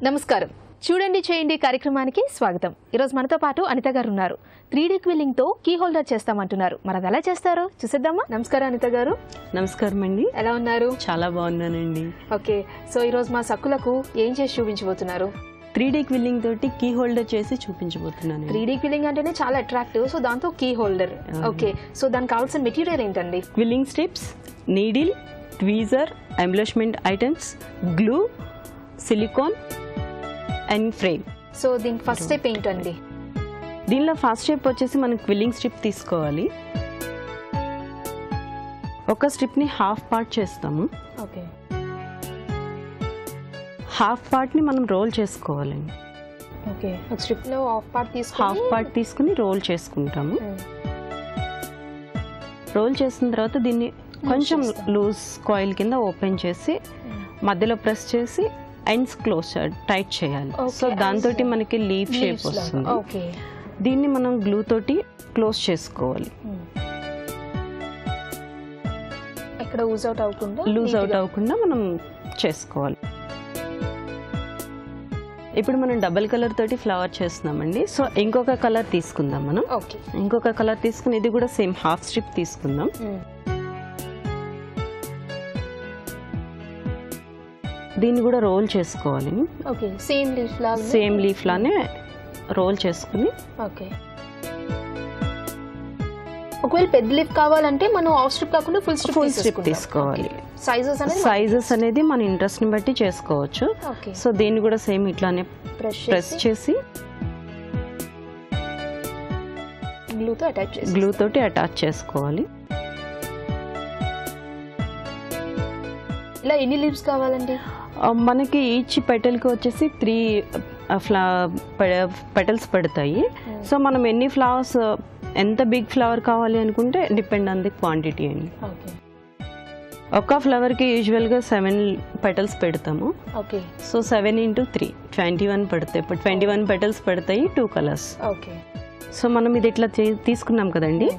నమస్కారం. చూడండి చేయండి కార్యక్రమానికి స్వాగతం. ఈరోజు మనతో పాటు అనిత గారు ఉన్నారు. 3D క్విల్లింగ్ తో కీ హోల్డర్ చేస్తామంటున్నారు. మరి అది ఎలా చేస్తారో చూసేద్దామా? నమస్కారం అనిత గారు. నమస్కారం అండి. ఎలా ఉన్నారు? చాలా బాగున్నానండి. ఓకే, సో ఈరోజు మా సక్కులకు ఏం చేసి చూపించబోతున్నారు? 3D క్విల్లింగ్ తోటి కీ హోల్డర్ చేసి చూపించబోతున్నాను. 3D క్విల్లింగ్ అంటేనే చాలా అట్రాక్టివ్, సో దాంతో కీ హోల్డర్. ఓకే, సో దానికి కావాల్సిన మెటీరియల్ ఏంటండి? Quilling strips, needle, tweezer, embellishment items, glue, silicon and frame. So దీనికి ఫస్ట్ స్టెప్ ఏంటండి? దీనిలో ఫస్ట్ స్టెప్ వచ్చేసి మనం క్విల్లింగ్ స్ట్రిప్ తీసుకోవాలి. ఒక స్ట్రిప్ని హాఫ్ పార్ట్ చేస్తాము. ఓకే, హాఫ్ పార్ట్ని మనం రోల్ చేసుకోవాలండి. ఓకే, ఒక స్ట్రిప్లో హాఫ్ పార్ట్ తీసుకుని రోల్ చేసుకుంటాము. రోల్ చేసిన తర్వాత దీన్ని కొంచెం లూజ్ కాయిల్ కింద ఓపెన్ చేసి మధ్యలో ప్రెస్ చేసి ఎండ్స్ క్లోజ్ టైట్ చేయాలి. సో దాంతో మనకి లీఫ్ షేప్ వస్తుంది. దీన్ని మనం గ్లూ తోటి క్లోజ్ చేసుకోవాలి. లూజ్ అవుట్ అవ్వకుండా మనం చేసుకోవాలి. ఇప్పుడు మనం డబుల్ కలర్ తోటి ఫ్లవర్ చేస్తున్నామండి. సో ఇంకొక కలర్ తీసుకుందాం మనం. ఇంకొక కలర్ తీసుకుని ఇది కూడా సేమ్ హాఫ్ స్ట్రిప్ తీసుకుందాం. దీన్ని కూడా రోల్ చేసుకోవాలి. సేమ్ లీఫ్ లానే రోల్ చేసుకుని. ఒకవేళ పెద్ద లీఫ్ కావాలంటే మనం హాఫ్ స్ట్రిప్ కాకుండా ఫుల్ స్ట్రిప్ తీసుకోవాలి. సైజెస్ అనేది మన ఇంట్రెస్ట్ ని బట్టి చేసుకోవచ్చు. సో దీన్ని కూడా సేమ్ ఇట్లానే ప్రెస్ చేసి గ్లూ తోటి అటాచ్ చేసుకోవాలి. ఇలా ఎన్ని లీవ్స్ కావాలండి? మనకి ఈచ్ పెటల్కి వచ్చేసి 3 పెటల్స్ పడతాయి. సో మనం ఎన్ని ఫ్లవర్స్, ఎంత బిగ్ ఫ్లవర్ కావాలి అనుకుంటే డిపెండ్ ఆన్ ది క్వాంటిటీ అండి. ఒక ఫ్లవర్కి యూజువల్గా 7 పెటల్స్ పెడతాము. సో 7 × 3 21 పడతాయి. 21 పెటల్స్ పడతాయి, 2 కలర్స్. సో మనం ఇది ఇట్లా తీసుకున్నాం కదండి.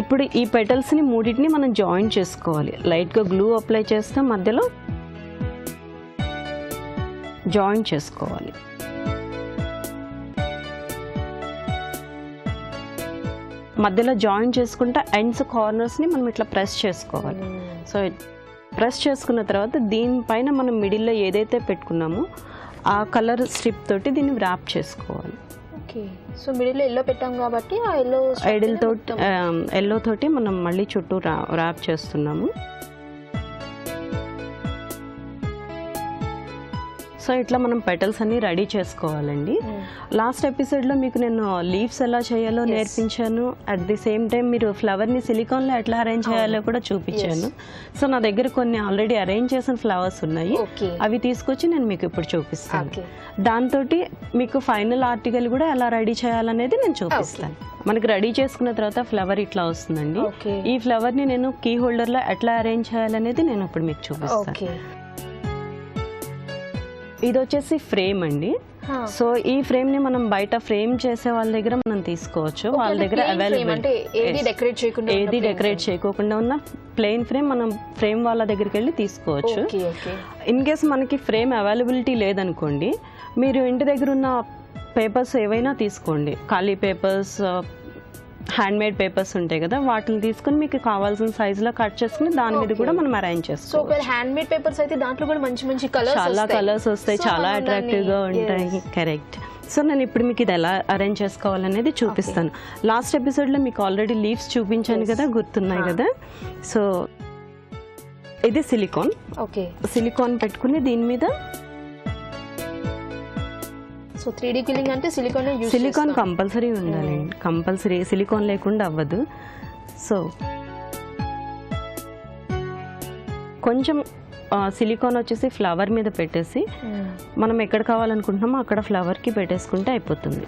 ఇప్పుడు ఈ పెటల్స్ని మూడింటిని మనం జాయిన్ చేసుకోవాలి. లైట్గా గ్లూ అప్లై చేస్తే మధ్యలో జాయిన్ చేసుకోవాలి. మధ్యలో జాయిన్ చేసుకుంటే ఎండ్స్ కార్నర్స్ని మనం ఇట్లా ప్రెస్ చేసుకోవాలి. సో ప్రెస్ చేసుకున్న తర్వాత దీనిపైన మనం మిడిల్లో ఏదైతే పెట్టుకున్నామో ఆ కలర్ స్ట్రిప్ తోటి దీన్ని ర్యాప్ చేసుకోవాలి. సో మిడిల్ ఎల్లో పెట్టాం కాబట్టి ఆ ఎల్లో తోటి మనం మళ్ళీ చుట్టూ ర్యాప్ చేస్తున్నాము. సో ఇట్లా మనం పెటల్స్ అన్ని రెడీ చేసుకోవాలండి. లాస్ట్ ఎపిసోడ్లో మీకు నేను లీవ్స్ ఎలా చేయాలో నేర్పించాను. అట్ ది సేమ్ టైం మీరు ఫ్లవర్ని సిలికాన్లో ఎట్లా అరేంజ్ చేయాలో కూడా చూపించాను. సో నా దగ్గర కొన్ని ఆల్రెడీ అరేంజ్ చేసిన ఫ్లవర్స్ ఉన్నాయి. అవి తీసుకొచ్చి నేను మీకు ఇప్పుడు చూపిస్తాను. దాంతో మీకు ఫైనల్ ఆర్టికల్ కూడా ఎలా రెడీ చేయాలనేది నేను చూపిస్తాను. మనకి రెడీ చేసుకున్న తర్వాత ఫ్లవర్ ఇట్లా వస్తుందండి. ఈ ఫ్లవర్ని నేను కీ హోల్డర్లో ఎట్లా అరేంజ్ చేయాలనేది నేను ఇప్పుడు మీకు చూపిస్తాను. ఇది వచ్చేసి ఫ్రేమ్ అండి. సో ఈ ఫ్రేమ్ ని మనం బయట ఫ్రేమ్ చేసే వాళ్ళ దగ్గర మనం తీసుకోవచ్చు. వాళ్ళ దగ్గర అవైలబుల్ ఏది డెకరేట్ చేయకోకుండా ఉన్న ప్లెయిన్ ఫ్రేమ్ మనం ఫ్రేమ్ వాళ్ళ దగ్గరికి వెళ్ళి తీసుకోవచ్చు. ఇన్ కేస్ మనకి ఫ్రేమ్ అవైలబిలిటీ లేదనుకోండి, మీరు ఇంటి దగ్గర ఉన్న పేపర్స్ ఏవైనా తీసుకోండి. ఖాళీ పేపర్స్, హ్యాండ్ మేడ్ పేపర్స్ ఉంటాయి కదా, వాటిని తీసుకుని మీకు కావాల్సిన సైజ్ లో కట్ చేసుకుని దాని మీద కూడా మనం అరేంజ్ చేసుకోవచ్చు. హ్యాండ్ మేడ్ పేపర్స్ అయితే దాంట్లో కూడా మంచి చాలా కలర్స్ వస్తాయి, చాలా అట్రాక్టివ్ గా ఉంటాయి. కరెక్ట్. సో నేను ఇప్పుడు మీకు ఇది ఎలా అరేంజ్ చేసుకోవాలనేది చూపిస్తాను. లాస్ట్ ఎపిసోడ్ లో మీకు ఆల్రెడీ లీవ్స్ చూపించాను కదా, గుర్తున్నాయి కదా. సో ఇది సిలికాన్ పెట్టుకుని దీని మీద సో 3D క్విల్లింగ్ అంటే సిలికాన్ కంపల్సరీ ఉండాలండి. కంపల్సరీ సిలికాన్ లేకుండా అవ్వదు. సో కొంచెం సిలికాన్ వచ్చేసి ఫ్లవర్ మీద పెట్టేసి మనం ఎక్కడ కావాలనుకుంటున్నామో అక్కడ ఫ్లవర్కి పెట్టేసుకుంటే అయిపోతుంది.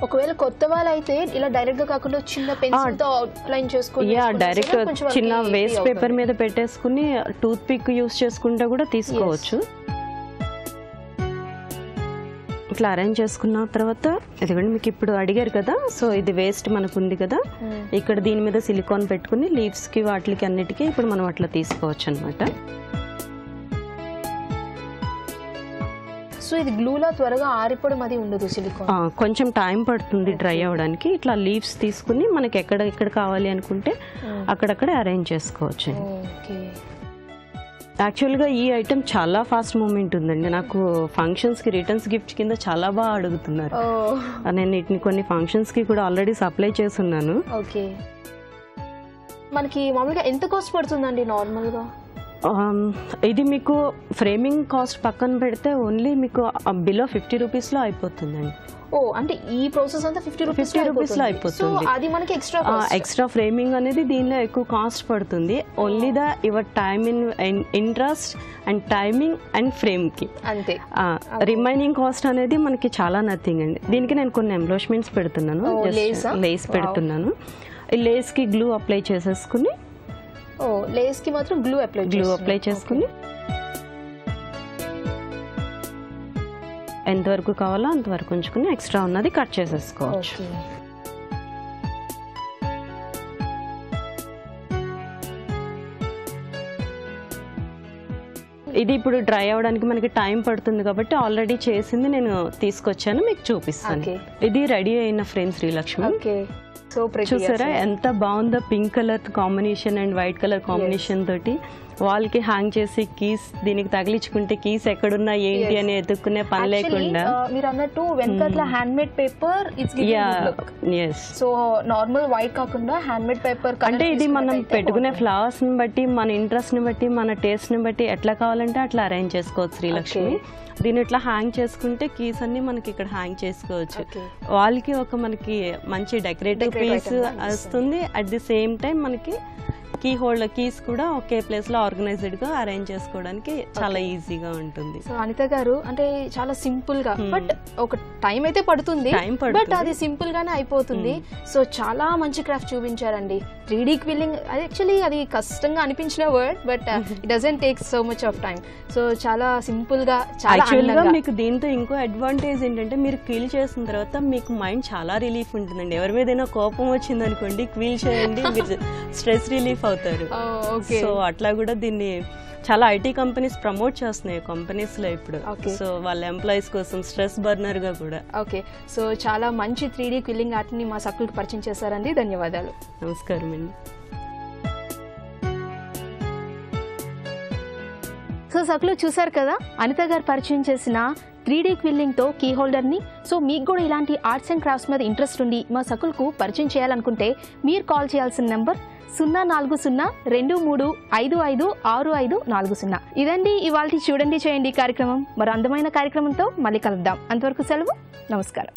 ఒకవేళ కొత్త వాళ్ళు అయితే ఇలా డైరెక్ట్ గా కాకుండా చిన్న పెన్సిల్ తో అవుట్లైన్ చేసుకొని డైరెక్ట్ చిన్న వేస్ట్ పేపర్ మీద పెట్టేసుకుని టూత్ పిక్ యూస్ చేసుకుంటే కూడా తీసుకోవచ్చు. ఇట్లా అరేంజ్ చేసుకున్న తర్వాత ఇదిగోండి మీకు ఇప్పుడు అడిగారు కదా, సో ఇది వేస్ట్ మనకు ఉంది కదా, ఇక్కడ దీని మీద సిలికాన్ పెట్టుకుని లీవ్స్కి వాటికి అన్నిటికీ ఇప్పుడు మనం అట్లా తీసుకోవచ్చు అనమాట. సో ఇది గ్లూలా త్వరగా ఆరిపోవడం అది ఉండదు సిలికాన్. కొంచెం టైం పడుతుంది డ్రై అవ్వడానికి. ఇట్లా లీవ్స్ తీసుకుని మనకి ఎక్కడ కావాలి అనుకుంటే అక్కడక్కడ అరేంజ్ చేసుకోవచ్చు. ఓకే. యాక్చువల్గా ఈ ఐటెం చాలా ఫాస్ట్ మూమెంట్ ఉందండి. నాకు ఫంక్షన్స్కి రిటర్న్స్ గిఫ్ట్ కింద చాలా బాగా అడుగుతున్నారు. నేను వీటిని కొన్ని ఫంక్షన్స్కి కూడా ఆల్రెడీ సప్లై చేస్తున్నాను. ఓకే. మనకి మామూలుగా ఎంత కాస్ట్ పడుతుందండి నార్మల్గా? ఇది మీకు ఫ్రేమింగ్ కాస్ట్ పక్కన పెడితే ఓన్లీ మీకు బిలో 50 రూపీస్లో అయిపోతుందండి. అంటే ఈ ప్రాసెస్ అంతా 50 రూపీస్లో అయిపోతుంది. అది మనకి ఎక్స్ట్రా ఫ్రేమింగ్ అనేది దీనిలో ఎక్కువ కాస్ట్ పడుతుంది. Only your time in interest and timing and ఫ్రేమ్కి అంతే. రిమైనింగ్ కాస్ట్ అనేది మనకి చాలా నథింగ్ అండి. దీనికి నేను కొన్ని ఎంబ్లాష్మెంట్స్ పెడుతున్నాను, లేస్ పెడుతున్నాను. ఈ లేస్కి గ్లూ అప్లై చేసేసుకుని లేస్కి మాత్రం గ్లూ అప్లై చేసుకుని ఎంతవరకు కావాలో అంతవరకు ఉంచుకుని ఎక్స్ట్రా ఉన్నది కట్ చేసేసుకోవచ్చు. ఇది ఇప్పుడు డ్రై అవ్వడానికి మనకి టైం పడుతుంది కాబట్టి ఆల్రెడీ చేసింది నేను తీసుకొచ్చాను, మీకు చూపిస్తాను. ఇది రెడీ అయిన ఫ్రేమ్ శ్రీలక్ష్మి. చూసారా ఎంత బాగుందో, pink colour combination and white colour combination తోటి వాల్ కి హ్యాంగ్ చేసి కీస్ దీనికి తగిలించుకుంటే కీస్ ఎక్కడున్నా ఏంటి అని ఎత్తుక్కునే పని లేకుండా. మీరు అన్నట్టు వెనకట్ల hand made paper so normal white కాకుండా హ్యాండ్ మేడ్ పేపర్. అంటే ఇది మనం పెట్టుకునే ఫ్లవర్స్ ని బట్టి, మన ఇంట్రెస్ట్ ని బట్టి, మన టేస్ట్ ని బట్టి ఎట్లా కావాలంటే అట్లా అరేంజ్ చేసుకోవచ్చు శ్రీలక్ష్మి. దీన్ని ఇట్లా హ్యాంగ్ చేసుకుంటే కీస్ అన్ని మనకి ఇక్కడ హ్యాంగ్ చేసుకోవచ్చు. వాళ్ళకి ఒక మనకి మంచి డెకరేటివ్ పీస్ వస్తుంది. అట్ ది సేమ్ టైం మనకి కీ హోల్డర్ కీస్ కూడా ఒకే ప్లేస్ లో ఆర్గనైజ్డ్ గా అరేంజ్ చేసుకోవడానికి చాలా ఈజీగా ఉంటుంది. సో అనిత గారు, అంటే చాలా సింపుల్ గా, బట్ ఒక టైం అయితే పడుతుంది, బట్ అది సింపుల్ గానే అయిపోతుంది. సో చాలా మంచి క్రాఫ్ట్ చూపించారండి. 3D క్విల్లింగ్ యాక్చువల్లీ అది కష్టంగా అనిపించిన word, but it doesn't take so much of time. So చాలా సింపుల్ గా, చాలా మీకు దీంతో ఇంకో అడ్వాంటేజ్ ఏంటంటే మీరు క్విల్ చేసిన తర్వాత మీకు మైండ్ చాలా రిలీఫ్ ఉంటుందండి. ఎవరి మీదైనా కోపం వచ్చింది అనుకోండి, క్విల్ చేయండి, మీరు స్ట్రెస్ రిలీఫ్ అవుతారు. సో అట్లా కూడా దీన్ని చాలా ఐటీ కంపెనీస్ ప్రమోట్ చేస్తున్నాయి కంపెనీస్ లో ఇప్పుడు. సో వాళ్ళ ఎంప్లాయీస్ కోసం స్ట్రెస్ బర్నర్ గా కూడా. ఓకే. సో చాలా మంచి 3D క్విల్లింగ్ ఆర్ట్ ని మా సక్కులకు పరిచయం చేశారండి. ధన్యవాదాలు. నమస్కారం అండి. సో సక్కులు చూసారు కదా, అనిత గారు పరిచయం చేసిన 3D క్విల్లింగ్ తో కీ హోల్డర్ ని. సో మీకు కూడా ఇలాంటి ఆర్ట్స్ అండ్ క్రాఫ్ట్స్ మీద ఇంట్రెస్ట్ ఉండి మా సక్కులకు పరిచయం చేయాలనుకుంటే మీరు కాల్ చేయాల్సిన నెంబర్ 04023555540. ఇదండి ఇవాల్టి చూడండి చేయండి కార్యక్రమం. మరో అందమైన కార్యక్రమంతో మళ్ళీ కలుద్దాం. అంతవరకు సెలవు. నమస్కారం.